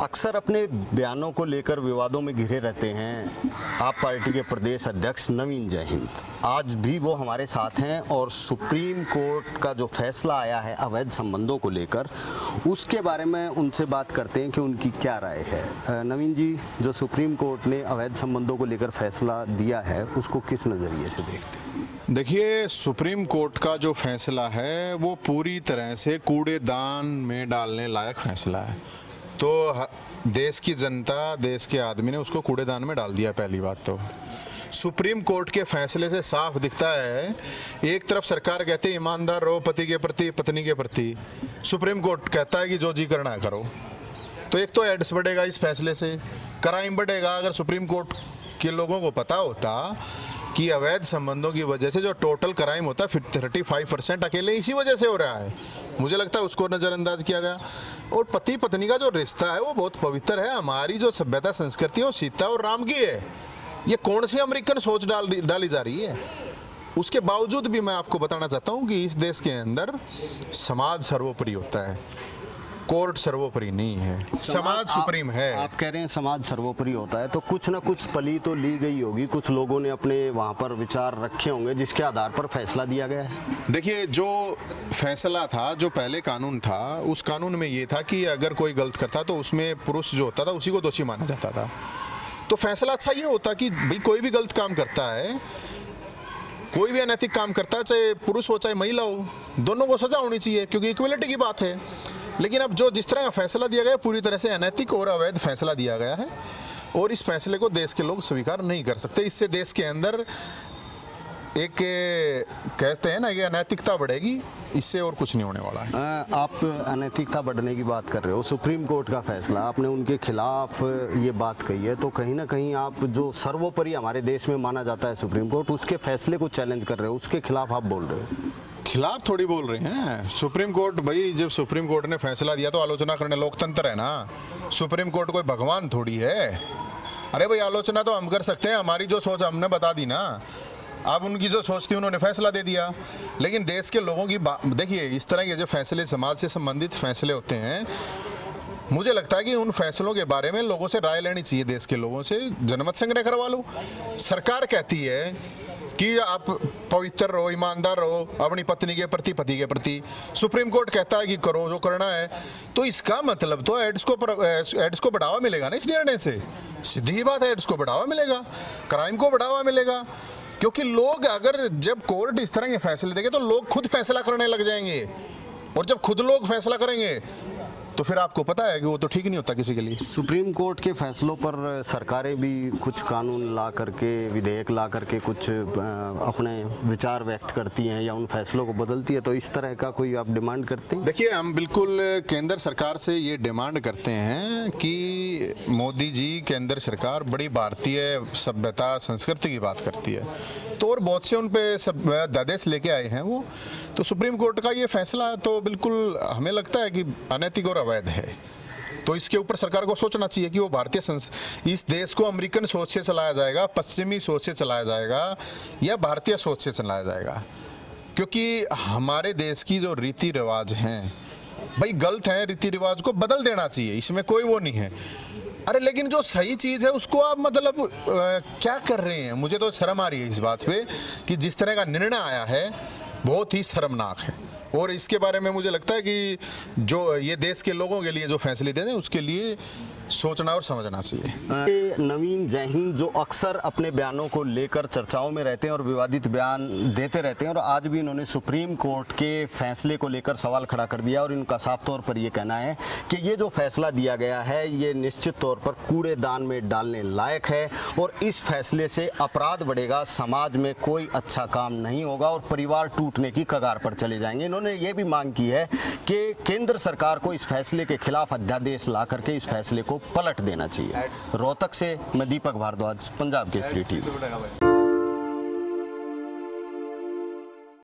अक्सर अपने बयानों को लेकर विवादों में घिरे रहते हैं आप पार्टी के प्रदेश अध्यक्ष नवीन जयहिंद। आज भी वो हमारे साथ हैं और सुप्रीम कोर्ट का जो फैसला आया है अवैध संबंधों को लेकर, उसके बारे में उनसे बात करते हैं कि उनकी क्या राय है। नवीन जी, जो सुप्रीम कोर्ट ने अवैध संबंधों को लेकर फैसला दिया है उसको किस नज़रिए से देखते हैं? देखिए, सुप्रीम कोर्ट का जो फैसला है वो पूरी तरह से कूड़ेदान में डालने लायक फैसला है। तो देश की जनता, देश के आदमी ने उसको कूड़ेदान में डाल दिया। पहली बात तो सुप्रीम कोर्ट के फैसले से साफ दिखता है, एक तरफ सरकार कहती है ईमानदार रहो पति के प्रति, पत्नी के प्रति, सुप्रीम कोर्ट कहता है कि जो जी करना है करो। तो एक तो एड्स बढ़ेगा इस फैसले से, क्राइम बढ़ेगा। अगर सुप्रीम कोर्ट के लोगों को पता होता कि अवैध संबंधों की वजह से जो टोटल क्राइम होता है 35% अकेले इसी वजह से हो रहा है, मुझे लगता है उसको नज़रअंदाज किया गया। और पति पत्नी का जो रिश्ता है वो बहुत पवित्र है। हमारी जो सभ्यता संस्कृति है वो सीता और राम की है। ये कौन सी अमेरिकन सोच डाली जा रही है? उसके बावजूद भी मैं आपको बताना चाहता हूँ कि इस देश के अंदर समाज सर्वोपरि होता है, कोर्ट सर्वोपरि नहीं है, समाज सुप्रीम है। आप कह रहे हैं समाज सर्वोपरि होता है, तो कुछ ना कुछ पली तो ली गई होगी, कुछ लोगों ने अपने वहाँ पर विचार रखे होंगे जिसके आधार पर फैसला दिया गया है। देखिए, जो फैसला था, जो पहले कानून था, उस कानून में ये था कि अगर कोई गलत करता तो उसमें पुरुष जो होता था उसी को दोषी माना जाता था। तो फैसला अच्छा ये होता कि भाई कोई भी गलत काम करता है, कोई भी अनैतिक काम करता है, चाहे पुरुष हो चाहे महिला हो, दोनों को सजा होनी चाहिए, क्योंकि इक्वलिटी की बात है। लेकिन अब जो जिस तरह का फैसला दिया गया पूरी तरह से अनैतिक और अवैध फैसला दिया गया है, और इस फैसले को देश के लोग स्वीकार नहीं कर सकते। इससे देश के अंदर एक कहते हैं ना कि अनैतिकता बढ़ेगी, इससे और कुछ नहीं होने वाला है। आप अनैतिकता बढ़ने की बात कर रहे हो, सुप्रीम कोर्ट का फैसला, आपने उनके खिलाफ ये बात कही है, तो कहीं ना कहीं आप जो सर्वोपरि हमारे देश में माना जाता है सुप्रीम कोर्ट, उसके फैसले को चैलेंज कर रहे हो, उसके खिलाफ आप बोल रहे हो। खिलाफ थोड़ी बोल रहे हैं। सुप्रीम कोर्ट, भाई जब सुप्रीम कोर्ट ने फैसला दिया तो आलोचना करने, लोकतंत्र है ना, सुप्रीम कोर्ट कोई भगवान थोड़ी है। अरे भाई, आलोचना तो हम कर सकते हैं, हमारी जो सोच हमने बता दी ना, अब उनकी जो सोच थी उन्होंने फैसला दे दिया। लेकिन देश के लोगों की देखिए, इस तरह के जो फैसले, समाज से संबंधित फैसले होते हैं, मुझे लगता है कि उन फैसलों के बारे में लोगों से राय लेनी चाहिए, देश के लोगों से जनमत संग्रह करवा लो। सरकार कहती है कि आप पवित्र रहो, ईमानदार रहो अपनी पत्नी के प्रति, पति के प्रति, सुप्रीम कोर्ट कहता है कि करो जो करना है। तो इसका मतलब तो एड्स को बढ़ावा मिलेगा ना इस निर्णय से, सीधी बात है, एड्स को बढ़ावा मिलेगा, क्राइम को बढ़ावा मिलेगा। क्योंकि लोग, अगर जब कोर्ट इस तरह के फैसले देंगे तो लोग खुद फैसला करने लग जाएंगे, और जब खुद लोग फैसला करेंगे तो फिर आपको पता है कि वो तो ठीक नहीं होता किसी के लिए। सुप्रीम कोर्ट के फैसलों पर सरकारें भी कुछ कानून ला करके, विधेयक ला करके कुछ अपने विचार व्यक्त करती हैं या उन फैसलों को बदलती है, तो इस तरह का कोई आप डिमांड करते हैं? देखिए, हम बिल्कुल केंद्र सरकार से ये डिमांड करते हैं कि मोदी जी, केंद्र सरकार बड़ी भारतीय सभ्यता संस्कृति की बात करती है, तो और बहुत से उन पे सब अध्यादेश लेके आए हैं वो। तो सुप्रीम कोर्ट का ये फैसला तो बिल्कुल हमें लगता है कि अनैतिक और अवैध है। तो इसके ऊपर सरकार को सोचना चाहिए कि वो इस देश को अमेरिकन सोच से चलाया जाएगा, पश्चिमी सोच से चलाया जाएगा, या भारतीय सोच से चलाया जाएगा। क्योंकि हमारे देश की जो रीति रिवाज हैं, भाई गलत है, रीति रिवाज को बदल देना चाहिए, इसमें कोई वो नहीं है। अरे लेकिन जो सही चीज़ है उसको आप मतलब क्या कर रहे हैं? मुझे तो शर्म आ रही है इस बात पे कि जिस तरह का निर्णय आया है बहुत ही शर्मनाक है, और इसके बारे में मुझे लगता है कि जो ये देश के लोगों के लिए जो फैसले दे दें उसके लिए सोचना और समझना चाहिए। नवीन जयहिंद जो अक्सर अपने बयानों को लेकर चर्चाओं में रहते हैं और विवादित बयान देते रहते हैं, और आज भी इन्होंने सुप्रीम कोर्ट के फैसले को लेकर सवाल खड़ा कर दिया, और इनका साफ तौर पर ये कहना है कि ये जो फैसला दिया गया है ये निश्चित तौर पर कूड़ेदान में डालने लायक है, और इस फैसले से अपराध बढ़ेगा, समाज में कोई अच्छा काम नहीं होगा और परिवार टूटने की कगार पर चले जाएंगे। इन्होंने ये भी मांग की है कि केंद्र सरकार को इस फैसले के खिलाफ अध्यादेश ला करके इस फैसले को पलट देना चाहिए। रोहतक से मैं दीपक भारद्वाज, पंजाब केसरी टीवी।